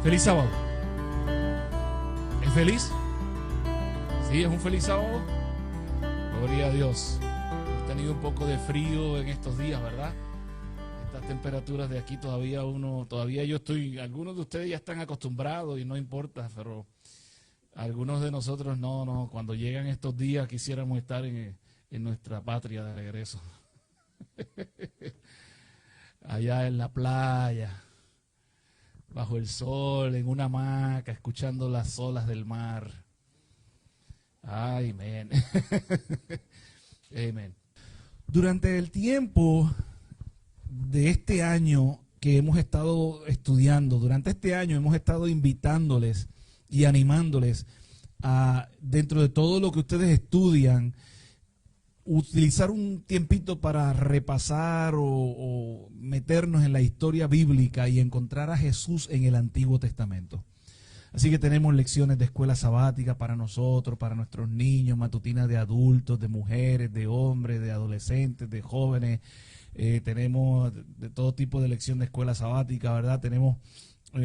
Feliz sábado. ¿Es feliz? Sí, es un feliz sábado. Gloria a Dios. Hemos tenido un poco de frío en estos días, ¿verdad? Estas temperaturas de aquí todavía yo estoy, algunos de ustedes ya están acostumbrados y no importa, pero algunos de nosotros no, cuando llegan estos días quisiéramos estar en nuestra patria de regreso. Allá en la playa, bajo el sol, en una hamaca, escuchando las olas del mar. Ay, amén. Amén. Durante el tiempo de este año que hemos estado estudiando, durante este año hemos estado invitándoles y animándoles a, dentro de todo lo que ustedes estudian, utilizar un tiempito para repasar o meternos en la historia bíblica y encontrar a Jesús en el Antiguo Testamento. Así que tenemos lecciones de escuela sabática para nosotros, para nuestros niños, matutinas de adultos, de mujeres, de hombres, de adolescentes, de jóvenes. Tenemos de todo tipo de lección de escuela sabática, ¿verdad? Tenemos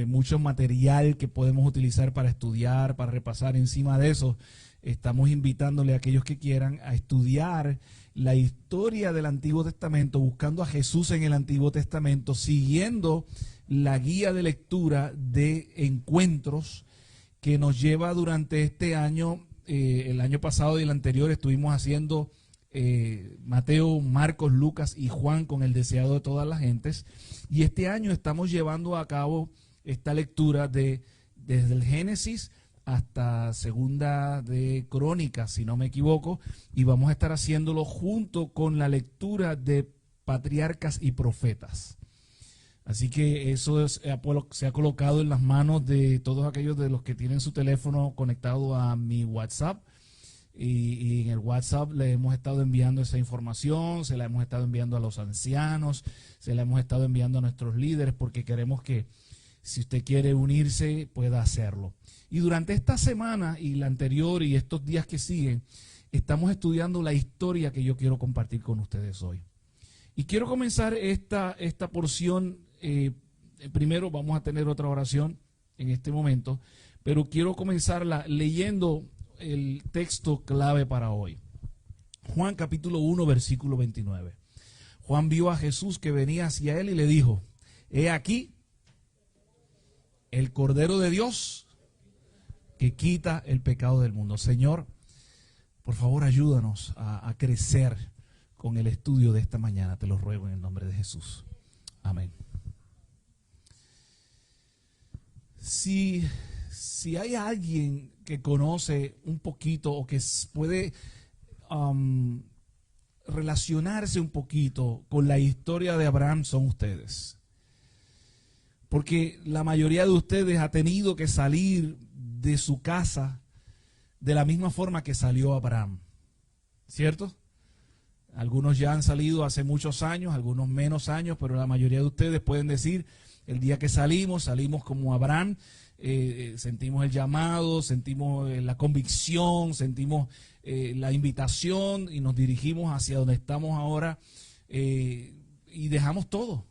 mucho material que podemos utilizar para estudiar, para repasar. Encima de eso, estamos invitándole a aquellos que quieran a estudiar la historia del Antiguo Testamento, buscando a Jesús en el Antiguo Testamento, siguiendo la guía de lectura de encuentros que nos lleva durante este año. El año pasado y el anterior estuvimos haciendo Mateo, Marcos, Lucas y Juan con el deseado de todas las gentes, y este año estamos llevando a cabo esta lectura desde el Génesis hasta Segunda de Crónicas, si no me equivoco, y vamos a estar haciéndolo junto con la lectura de Patriarcas y Profetas. Así que eso se ha colocado en las manos de todos aquellos de los que tienen su teléfono conectado a mi WhatsApp, y en el WhatsApp le hemos estado enviando esa información, se la hemos estado enviando a los ancianos, se la hemos estado enviando a nuestros líderes, porque queremos que si usted quiere unirse pueda hacerlo. Y durante esta semana y la anterior y estos días que siguen, estamos estudiando la historia que yo quiero compartir con ustedes hoy. Y quiero comenzar esta porción. Primero vamos a tener otra oración en este momento, pero quiero comenzarla leyendo el texto clave para hoy. Juan capítulo 1, versículo 29. Juan vio a Jesús que venía hacia él y le dijo: he aquí el Cordero de Dios que quita el pecado del mundo. Señor, por favor ayúdanos a crecer con el estudio de esta mañana, te lo ruego en el nombre de Jesús. Amén. Si hay alguien que conoce un poquito o que puede relacionarse un poquito con la historia de Abraham, son ustedes. Porque la mayoría de ustedes ha tenido que salir de su casa de la misma forma que salió Abraham, ¿cierto? Algunos ya han salido hace muchos años, algunos menos años, pero la mayoría de ustedes pueden decir: el día que salimos como Abraham, sentimos el llamado, sentimos la convicción, sentimos la invitación y nos dirigimos hacia donde estamos ahora, y dejamos todo.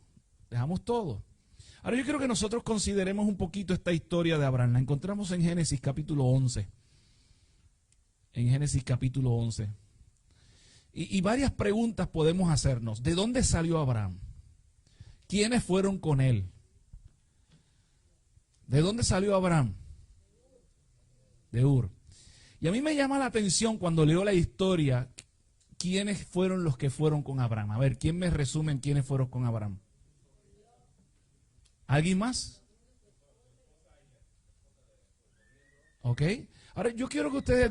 Ahora yo quiero que nosotros consideremos un poquito esta historia de Abraham. La encontramos en Génesis capítulo 11. En Génesis capítulo 11. Y varias preguntas podemos hacernos. ¿De dónde salió Abraham? ¿Quiénes fueron con él? ¿De dónde salió Abraham? De Ur. Y a mí me llama la atención cuando leo la historia, ¿quiénes fueron los que fueron con Abraham? A ver, ¿quién me resume quiénes fueron con Abraham? ¿Alguien más? ¿Ok? Ahora yo quiero que ustedes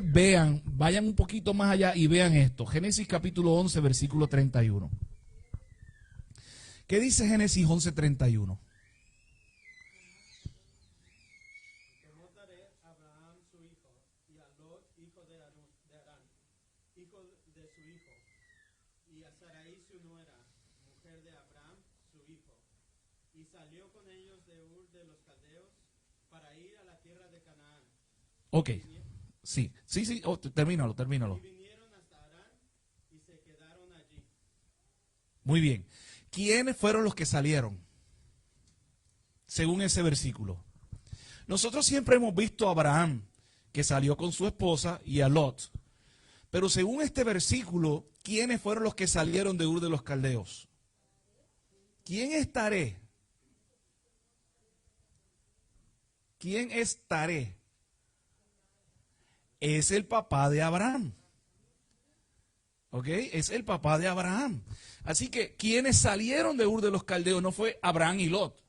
vayan un poquito más allá y vean esto. Génesis capítulo 11, versículo 31. ¿Qué dice Génesis 11, 31? Tomó Taré a Abraham su hijo, y a Lot, hijo de Harán, hijo de su hijo, y a Sarai su nuera, mujer de Abraham su hijo, y salió con ellos de Ur de los Caldeos para ir a la tierra de Canaán. Ok, sí, termínalo. Y vinieron hasta Harán y se quedaron allí. Muy bien. ¿Quiénes fueron los que salieron? Según ese versículo. Nosotros siempre hemos visto a Abraham, que salió con su esposa, y a Lot. Pero según este versículo, ¿quiénes fueron los que salieron de Ur de los Caldeos? ¿Quién es Taré? ¿Quién es Taré? Es el papá de Abraham. ¿Ok? Es el papá de Abraham. Así que quienes salieron de Ur de los Caldeos no fue Abraham y Lot.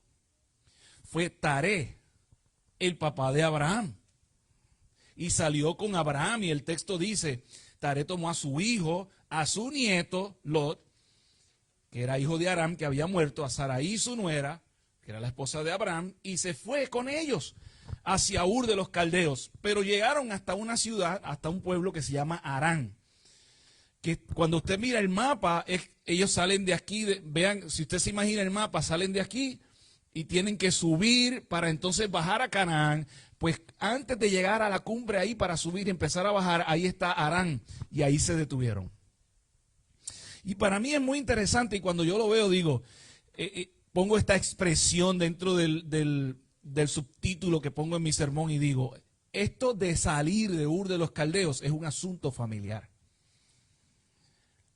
Fue Taré, el papá de Abraham. Y salió con Abraham, y el texto dice, Taré tomó a su hijo, a su nieto, Lot, que era hijo de Aram, que había muerto, a Sarai su nuera, que era la esposa de Abraham, y se fue con ellos hacia Ur de los Caldeos. Pero llegaron hasta una ciudad, hasta un pueblo que se llama Harán. Que cuando usted mira el mapa, ellos salen de aquí, vean, si usted se imagina el mapa, salen de aquí y tienen que subir para entonces bajar a Canaán. Pues antes de llegar a la cumbre ahí para subir y empezar a bajar, ahí está Harán, y ahí se detuvieron. Y para mí es muy interesante, y cuando yo lo veo digo, pongo esta expresión dentro del subtítulo que pongo en mi sermón y digo, esto de salir de Ur de los Caldeos es un asunto familiar.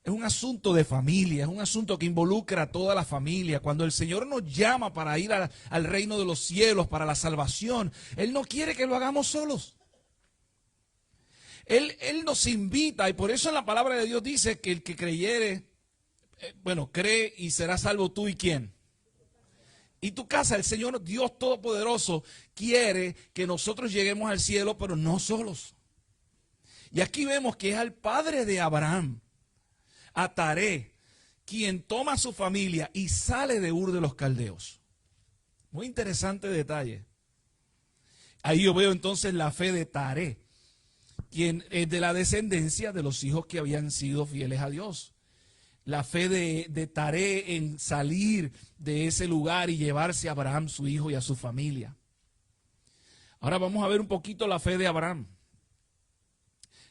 Es un asunto de familia, es un asunto que involucra a toda la familia. Cuando el Señor nos llama para ir al reino de los cielos, para la salvación, Él no quiere que lo hagamos solos. Él nos invita, y por eso en la palabra de Dios dice que el que creyere, cree y será salvo tú y quién. Y tu casa, el Señor Dios Todopoderoso quiere que nosotros lleguemos al cielo, pero no solos. Y aquí vemos que es al padre de Abraham, a Taré, quien toma a su familia y sale de Ur de los Caldeos. Muy interesante detalle. Ahí yo veo entonces la fe de Taré, quien es de la descendencia de los hijos que habían sido fieles a Dios. La fe de Taré en salir de ese lugar y llevarse a Abraham, su hijo, y a su familia. Ahora vamos a ver un poquito la fe de Abraham.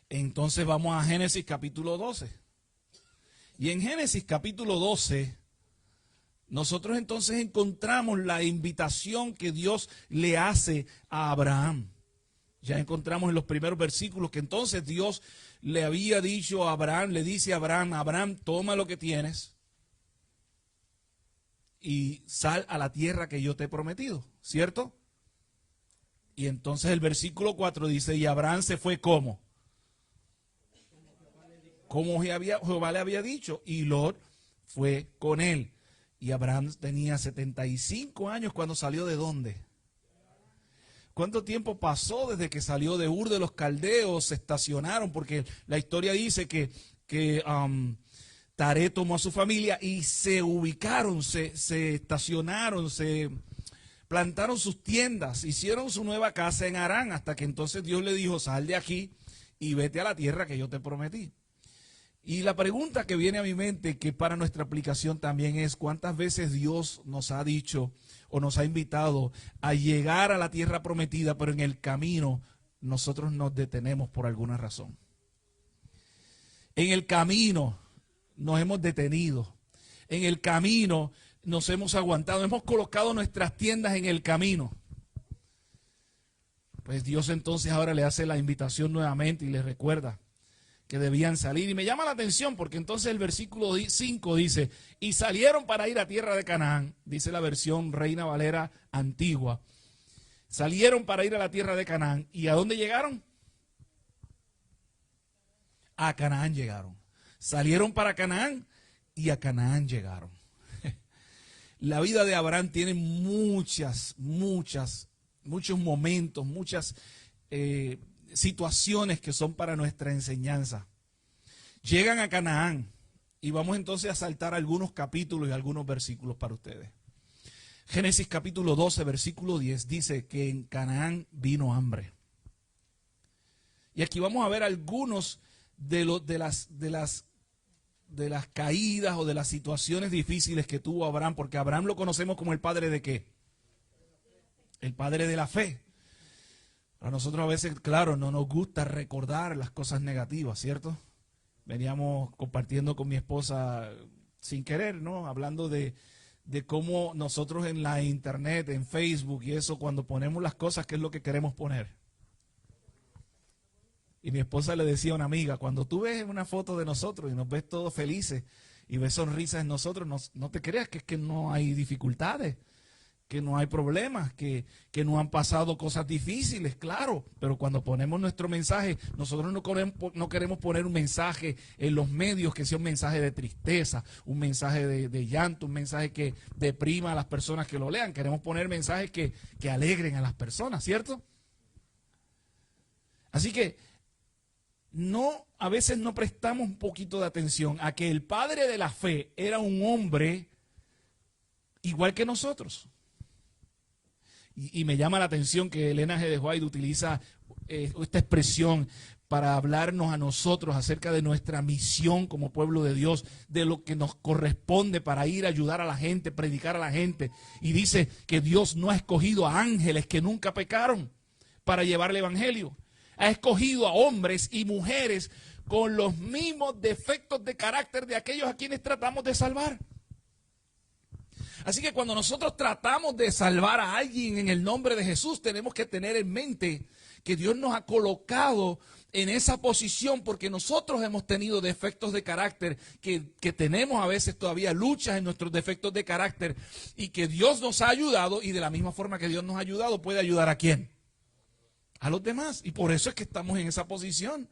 Entonces vamos a Génesis capítulo 12. Y en Génesis capítulo 12, nosotros entonces encontramos la invitación que Dios le hace a Abraham. Ya encontramos en los primeros versículos que entonces Dios le había dicho a Abraham, le dice a Abraham, Abraham, toma lo que tienes y sal a la tierra que yo te he prometido, ¿cierto? Y entonces el versículo 4 dice, y Abraham se fue ¿cómo? Como Jehová le había dicho, y Lot fue con él. Y Abraham tenía 75 años cuando salió ¿de dónde? ¿Cuánto tiempo pasó desde que salió de Ur de los Caldeos? Se estacionaron, porque la historia dice que Taré tomó a su familia y se ubicaron, se estacionaron, se plantaron sus tiendas, hicieron su nueva casa en Harán, hasta que entonces Dios le dijo, sal de aquí y vete a la tierra que yo te prometí. Y la pregunta que viene a mi mente, que para nuestra aplicación también es, ¿cuántas veces Dios nos ha dicho o nos ha invitado a llegar a la tierra prometida, pero en el camino nosotros nos detenemos por alguna razón? En el camino nos hemos detenido, en el camino nos hemos aguantado, hemos colocado nuestras tiendas en el camino. Pues Dios entonces ahora le hace la invitación nuevamente y le recuerda que debían salir. Y me llama la atención porque entonces el versículo 5 dice, y salieron para ir a tierra de Canaán, dice la versión Reina Valera antigua. Salieron para ir a la tierra de Canaán. ¿Y a dónde llegaron? A Canaán llegaron. Salieron para Canaán y a Canaán llegaron. La vida de Abraham tiene muchos momentos, muchas situaciones que son para nuestra enseñanza. Llegan a Canaán y vamos entonces a saltar algunos capítulos y algunos versículos para ustedes. Génesis capítulo 12, versículo 10 dice que en Canaán vino hambre. Y aquí vamos a ver algunos de las caídas o de las situaciones difíciles que tuvo Abraham, porque Abraham lo conocemos como el padre de ¿qué? El padre de la fe. A nosotros a veces, claro, no nos gusta recordar las cosas negativas, ¿cierto? Veníamos compartiendo con mi esposa sin querer, ¿no? Hablando de de cómo nosotros en la internet, en Facebook y eso, cuando ponemos las cosas, ¿qué es lo que queremos poner? Y mi esposa le decía a una amiga, cuando tú ves una foto de nosotros y nos ves todos felices y ves sonrisas en nosotros, no te creas que es que no hay dificultades, que no hay problemas, que no han pasado cosas difíciles, claro, pero cuando ponemos nuestro mensaje, nosotros no queremos poner un mensaje en los medios que sea un mensaje de tristeza, un mensaje de llanto, un mensaje que deprima a las personas que lo lean, queremos poner mensajes que alegren a las personas, ¿cierto? Así que a veces no prestamos un poquito de atención a que el padre de la fe era un hombre igual que nosotros. Y me llama la atención que Elena G. de White utiliza esta expresión para hablarnos a nosotros acerca de nuestra misión como pueblo de Dios, de lo que nos corresponde para ir a ayudar a la gente, predicar a la gente. Y dice que Dios no ha escogido a ángeles que nunca pecaron para llevar el evangelio. Ha escogido a hombres y mujeres con los mismos defectos de carácter de aquellos a quienes tratamos de salvar. Así que cuando nosotros tratamos de salvar a alguien en el nombre de Jesús, tenemos que tener en mente que Dios nos ha colocado en esa posición porque nosotros hemos tenido defectos de carácter, que tenemos a veces todavía luchas en nuestros defectos de carácter y que Dios nos ha ayudado, y de la misma forma que Dios nos ha ayudado, puede ayudar ¿a quién? A los demás. Y por eso es que estamos en esa posición,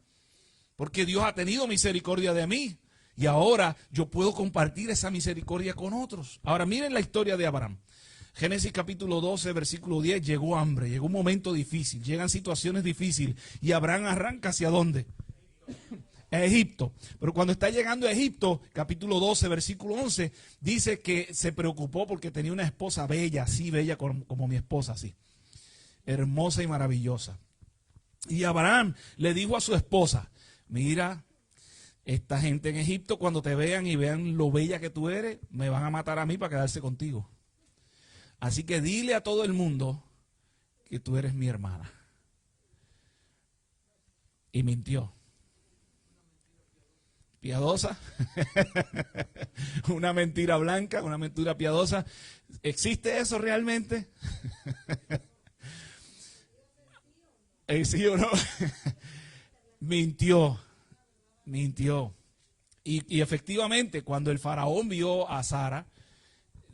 porque Dios ha tenido misericordia de mí. Y ahora yo puedo compartir esa misericordia con otros. Ahora miren la historia de Abraham. Génesis capítulo 12, versículo 10, llegó hambre, llegó un momento difícil, llegan situaciones difíciles. Y Abraham arranca ¿hacia dónde? A Egipto. Pero cuando está llegando a Egipto, capítulo 12, versículo 11, dice que se preocupó porque tenía una esposa bella, así bella como mi esposa, así. Hermosa y maravillosa. Y Abraham le dijo a su esposa, mira, esta gente en Egipto, cuando te vean y vean lo bella que tú eres, me van a matar a mí para quedarse contigo. Así que dile a todo el mundo que tú eres mi hermana. Y mintió. Piadosa. Una mentira blanca, una mentira piadosa. ¿Existe eso realmente? ¿Sí o no? Mintió. Y efectivamente, cuando el faraón vio a Sara,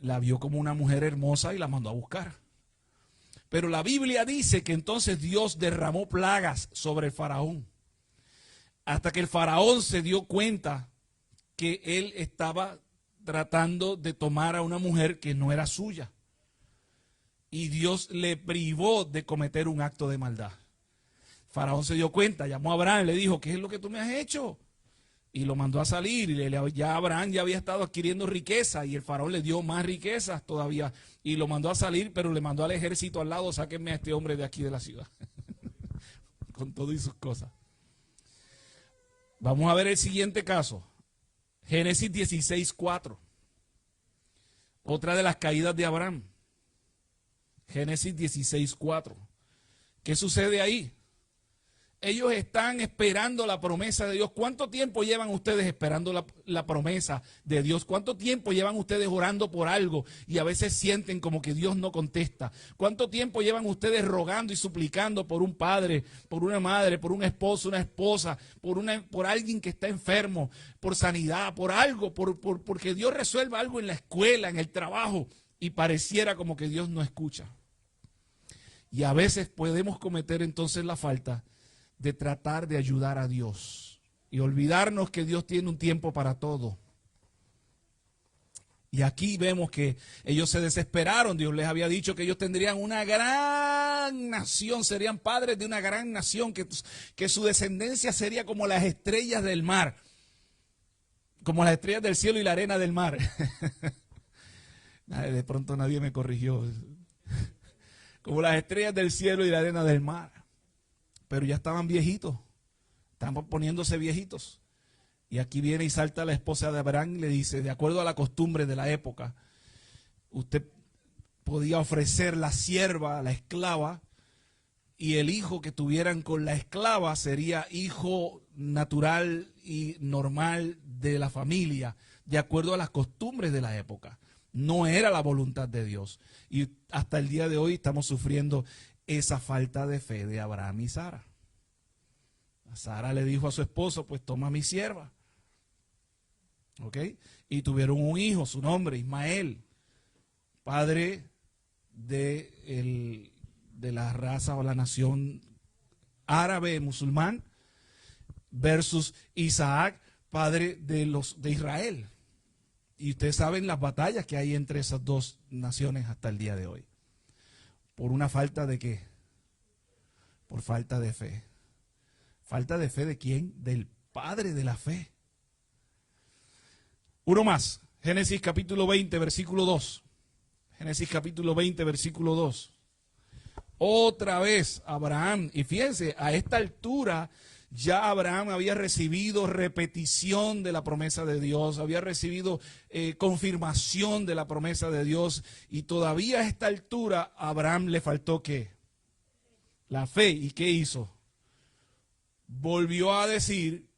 la vio como una mujer hermosa y la mandó a buscar. Pero la Biblia dice que entonces Dios derramó plagas sobre el faraón, hasta que el faraón se dio cuenta que él estaba tratando de tomar a una mujer que no era suya. Y Dios le privó de cometer un acto de maldad. Faraón se dio cuenta, llamó a Abraham y le dijo, ¿qué es lo que tú me has hecho? Y lo mandó a salir, y ya Abraham ya había estado adquiriendo riqueza, y el faraón le dio más riquezas todavía, y lo mandó a salir, pero le mandó al ejército al lado, sáquenme a este hombre de aquí de la ciudad, con todo y sus cosas. Vamos a ver el siguiente caso, Génesis 16:4, otra de las caídas de Abraham, Génesis 16:4. ¿Qué sucede ahí? Ellos están esperando la promesa de Dios. ¿Cuánto tiempo llevan ustedes esperando la promesa de Dios? ¿Cuánto tiempo llevan ustedes orando por algo y a veces sienten como que Dios no contesta? ¿Cuánto tiempo llevan ustedes rogando y suplicando por un padre, por una madre, por un esposo, una esposa, por alguien que está enfermo, por sanidad, por algo, porque Dios resuelva algo en la escuela, en el trabajo, y pareciera como que Dios no escucha? Y a veces podemos cometer entonces la falta de tratar de ayudar a Dios y olvidarnos que Dios tiene un tiempo para todo. Y aquí vemos que ellos se desesperaron. Dios les había dicho que ellos tendrían una gran nación, serían padres de una gran nación, que su descendencia sería como las estrellas del mar, como las estrellas del cielo y la arena del mar. De pronto nadie me corrigió. Como las estrellas del cielo y la arena del mar. Pero ya estaban viejitos, estaban poniéndose viejitos. Y aquí viene y salta la esposa de Abraham y le dice, de acuerdo a la costumbre de la época, usted podía ofrecer la sierva, la esclava, y el hijo que tuvieran con la esclava sería hijo natural y normal de la familia, de acuerdo a las costumbres de la época. No era la voluntad de Dios. Y hasta el día de hoy estamos sufriendo esa falta de fe de Abraham y Sara. Sara le dijo a su esposo, pues toma mi sierva. ¿Ok? Y tuvieron un hijo, su nombre, Ismael, padre de la raza o la nación árabe musulmán, versus Isaac, padre de Israel. Y ustedes saben las batallas que hay entre esas dos naciones hasta el día de hoy. ¿Por una falta de qué? Por falta de fe. ¿Falta de fe de quién? Del padre de la fe. Uno más. Génesis capítulo 20, versículo 2. Génesis capítulo 20, versículo 2. Otra vez Abraham, y fíjense, a esta altura ya Abraham había recibido repetición de la promesa de Dios, había recibido confirmación de la promesa de Dios, y todavía a esta altura a Abraham le faltó ¿qué? La fe. ¿Y qué hizo? Volvió a decir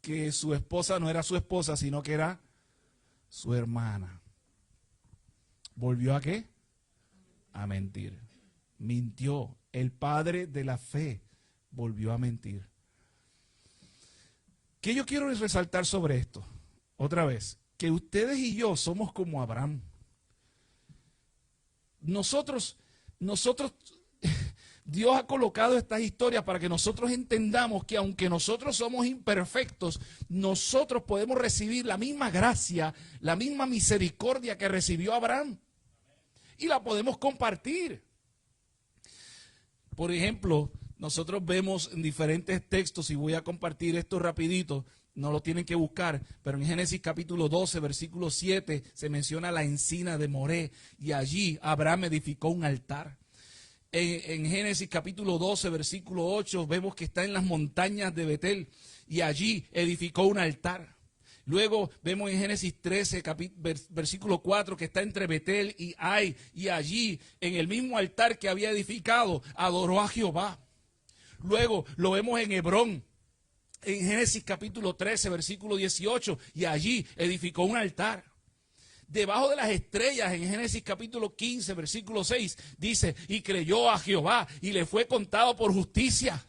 que su esposa no era su esposa, sino que era su hermana. ¿Volvió a qué? A mentir. Mintió. El padre de la fe volvió a mentir. ¿Qué yo quiero resaltar sobre esto? Otra vez, que ustedes y yo somos como Abraham. Nosotros, Dios ha colocado estas historias para que nosotros entendamos que aunque nosotros somos imperfectos, nosotros podemos recibir la misma gracia, la misma misericordia que recibió Abraham. Y la podemos compartir. Por ejemplo, nosotros vemos en diferentes textos, y voy a compartir esto rapidito, no lo tienen que buscar, pero en Génesis capítulo 12, versículo 7, se menciona la encina de Moré, y allí Abraham edificó un altar. En Génesis capítulo 12, versículo 8, vemos que está en las montañas de Betel, y allí edificó un altar. Luego vemos en Génesis 13, versículo 4, que está entre Betel y Ai, y allí, en el mismo altar que había edificado, adoró a Jehová. Luego lo vemos en Hebrón, en Génesis capítulo 13, versículo 18, y allí edificó un altar. Debajo de las estrellas, en Génesis capítulo 15, versículo 6, dice, y creyó a Jehová, y le fue contado por justicia.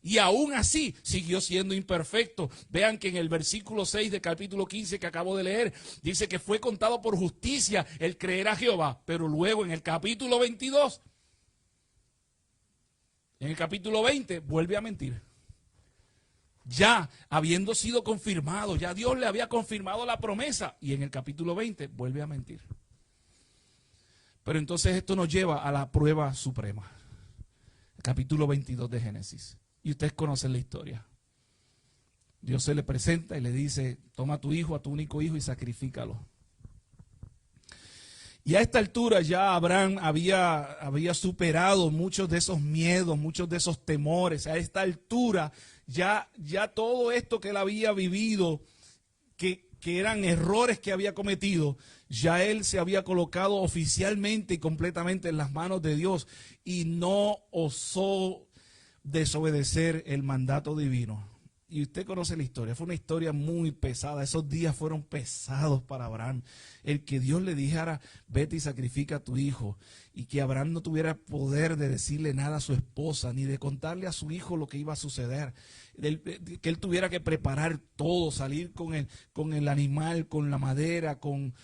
Y aún así siguió siendo imperfecto. Vean que en el versículo 6 del capítulo 15 que acabo de leer, dice que fue contado por justicia el creer a Jehová. Pero luego en el capítulo 22, en el capítulo 20, vuelve a mentir. Ya habiendo sido confirmado, ya Dios le había confirmado la promesa. Y en el capítulo 20 vuelve a mentir. Pero entonces esto nos lleva a la prueba suprema. El capítulo 22 de Génesis. Y ustedes conocen la historia. Dios se le presenta y le dice, toma a tu hijo, a tu único hijo, y sacrifícalo. Y a esta altura ya Abraham había superado muchos de esos miedos, muchos de esos temores. A esta altura ya todo esto que él había vivido, que eran errores que había cometido, ya él se había colocado oficialmente y completamente en las manos de Dios y no osó desobedecer el mandato divino. Y usted conoce la historia, fue una historia muy pesada, esos días fueron pesados para Abraham. El que Dios le dijera, vete y sacrifica a tu hijo, y que Abraham no tuviera poder de decirle nada a su esposa, ni de contarle a su hijo lo que iba a suceder, que él tuviera que preparar todo, salir con el animal, con la madera, con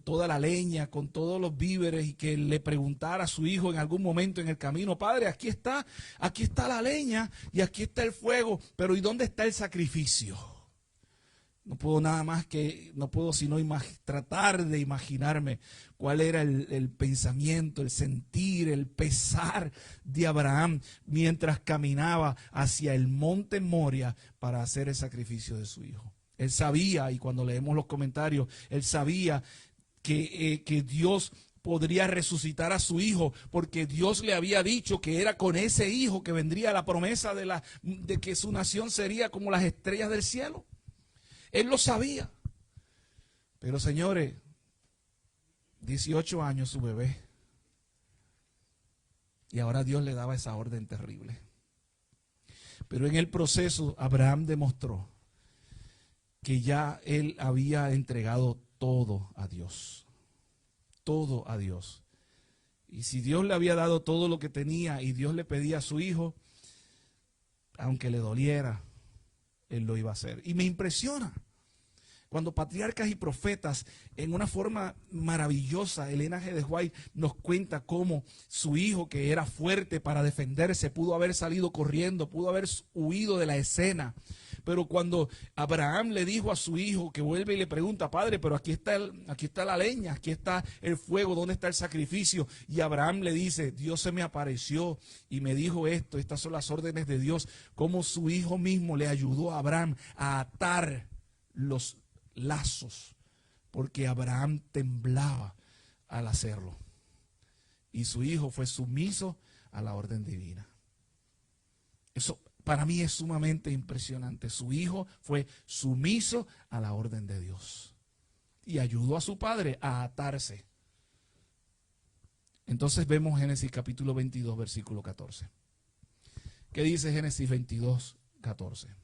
toda la leña, con todos los víveres, y que le preguntara a su hijo en algún momento en el camino, padre, aquí está la leña y aquí está el fuego, pero ¿y dónde está el sacrificio? No puedo sino tratar de imaginarme cuál era el pensamiento, el sentir, el pesar de Abraham mientras caminaba hacia el monte Moria para hacer el sacrificio de su hijo. Él sabía, y cuando leemos los comentarios, él sabía que Dios podría resucitar a su hijo, porque Dios le había dicho que era con ese hijo que vendría la promesa de que su nación sería como las estrellas del cielo. Él lo sabía. Pero señores, 18 años su bebé. Y ahora Dios le daba esa orden terrible. Pero en el proceso Abraham demostró que ya él había entregado todo a Dios. Todo a Dios. Y si Dios le había dado todo lo que tenía y Dios le pedía a su hijo, aunque le doliera, él lo iba a hacer. Y me impresiona cuando patriarcas y profetas, en una forma maravillosa, Elena G. de White nos cuenta cómo su hijo, que era fuerte para defenderse, pudo haber salido corriendo, pudo haber huido de la escena. Pero cuando Abraham le dijo a su hijo, que vuelve y le pregunta, padre, pero aquí está la leña, aquí está el fuego, ¿dónde está el sacrificio? Y Abraham le dice, Dios se me apareció y me dijo esto, estas son las órdenes de Dios. Cómo su hijo mismo le ayudó a Abraham a atar los lazos, porque Abraham temblaba al hacerlo. Y su hijo fue sumiso a la orden divina. Eso para mí es sumamente impresionante. Su hijo fue sumiso a la orden de Dios y ayudó a su padre a atarse. Entonces vemos Génesis capítulo 22, versículo 14. ¿Qué dice Génesis 22, 14?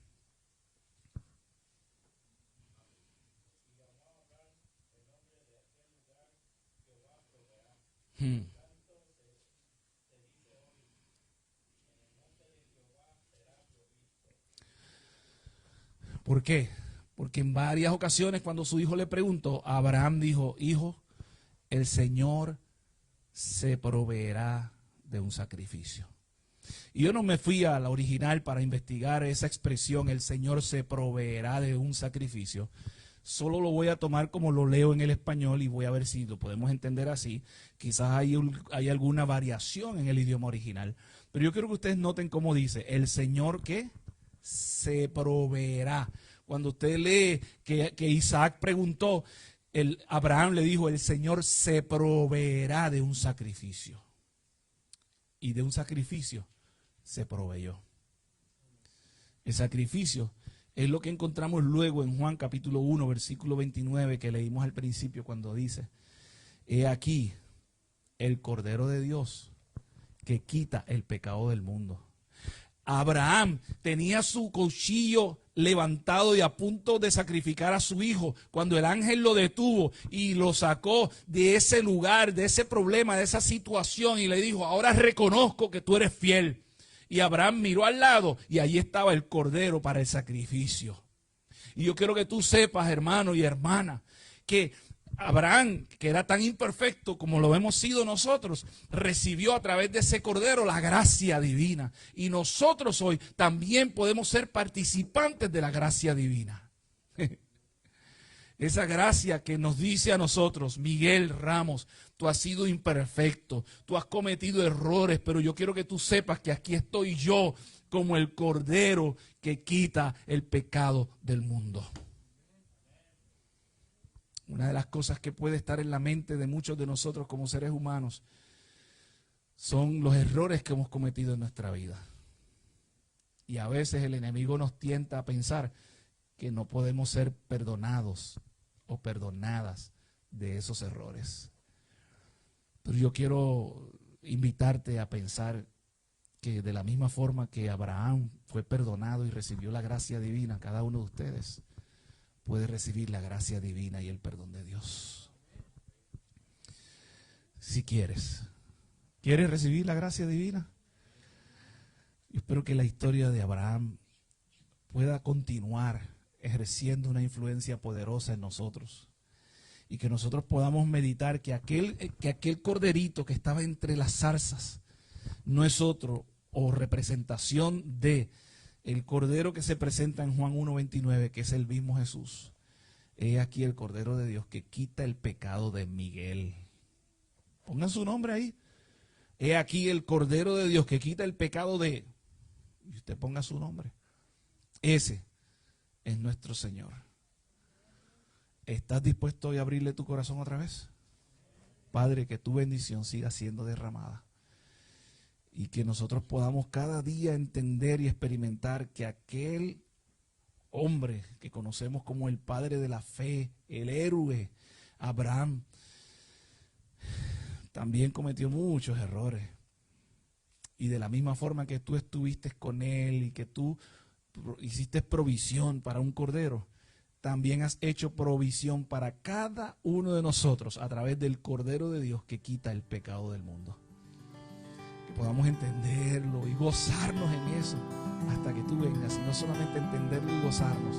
¿Por qué? Porque en varias ocasiones cuando su hijo le preguntó, Abraham dijo, hijo, el Señor se proveerá de un sacrificio. Y yo no me fui a la original para investigar esa expresión, el Señor se proveerá de un sacrificio. Solo lo voy a tomar como lo leo en el español y voy a ver si lo podemos entender así. Quizás hay alguna variación en el idioma original. Pero yo quiero que ustedes noten cómo dice, el Señor ¿qué? Se proveerá. Cuando usted lee que Isaac preguntó, Abraham le dijo, el Señor se proveerá de un sacrificio. Y de un sacrificio se proveyó. El sacrificio es lo que encontramos luego en Juan capítulo 1, versículo 29, que leímos al principio cuando dice, he aquí el Cordero de Dios que quita el pecado del mundo. Abraham tenía su cuchillo levantado y a punto de sacrificar a su hijo cuando el ángel lo detuvo y lo sacó de ese lugar, de ese problema, de esa situación y le dijo, ahora reconozco que tú eres fiel. Y Abraham miró al lado y allí estaba el cordero para el sacrificio. Y yo quiero que tú sepas, hermano y hermana, que Abraham, que era tan imperfecto como lo hemos sido nosotros, recibió a través de ese cordero la gracia divina. Y nosotros hoy también podemos ser participantes de la gracia divina. Esa gracia que nos dice a nosotros, Miguel Ramos, tú has sido imperfecto, tú has cometido errores, pero yo quiero que tú sepas que aquí estoy yo como el cordero que quita el pecado del mundo. Una de las cosas que puede estar en la mente de muchos de nosotros como seres humanos son los errores que hemos cometido en nuestra vida. Y a veces el enemigo nos tienta a pensar que no podemos ser perdonados o perdonadas de esos errores. Pero yo quiero invitarte a pensar que de la misma forma que Abraham fue perdonado y recibió la gracia divina, cada uno de ustedes puede recibir la gracia divina y el perdón de Dios. Si quieres recibir la gracia divina, yo espero que la historia de Abraham pueda continuar ejerciendo una influencia poderosa en nosotros y que nosotros podamos meditar que aquel corderito que estaba entre las zarzas no es otro o representación de el cordero que se presenta en Juan 1:29, que es el mismo Jesús. He aquí el Cordero de Dios que quita el pecado de Miguel. Pongan su nombre ahí. He aquí el Cordero de Dios que quita el pecado de... Y usted ponga su nombre. Ese es nuestro Señor. ¿Estás dispuesto hoy a abrirle tu corazón otra vez? Padre, que tu bendición siga siendo derramada. Y que nosotros podamos cada día entender y experimentar que aquel hombre que conocemos como el padre de la fe, el héroe, Abraham, también cometió muchos errores. Y de la misma forma que tú estuviste con él y que tú hiciste provisión para un cordero, también has hecho provisión para cada uno de nosotros a través del Cordero de Dios que quita el pecado del mundo. Que podamos entenderlo y gozarnos en eso hasta que tú vengas, y no solamente entenderlo y gozarnos,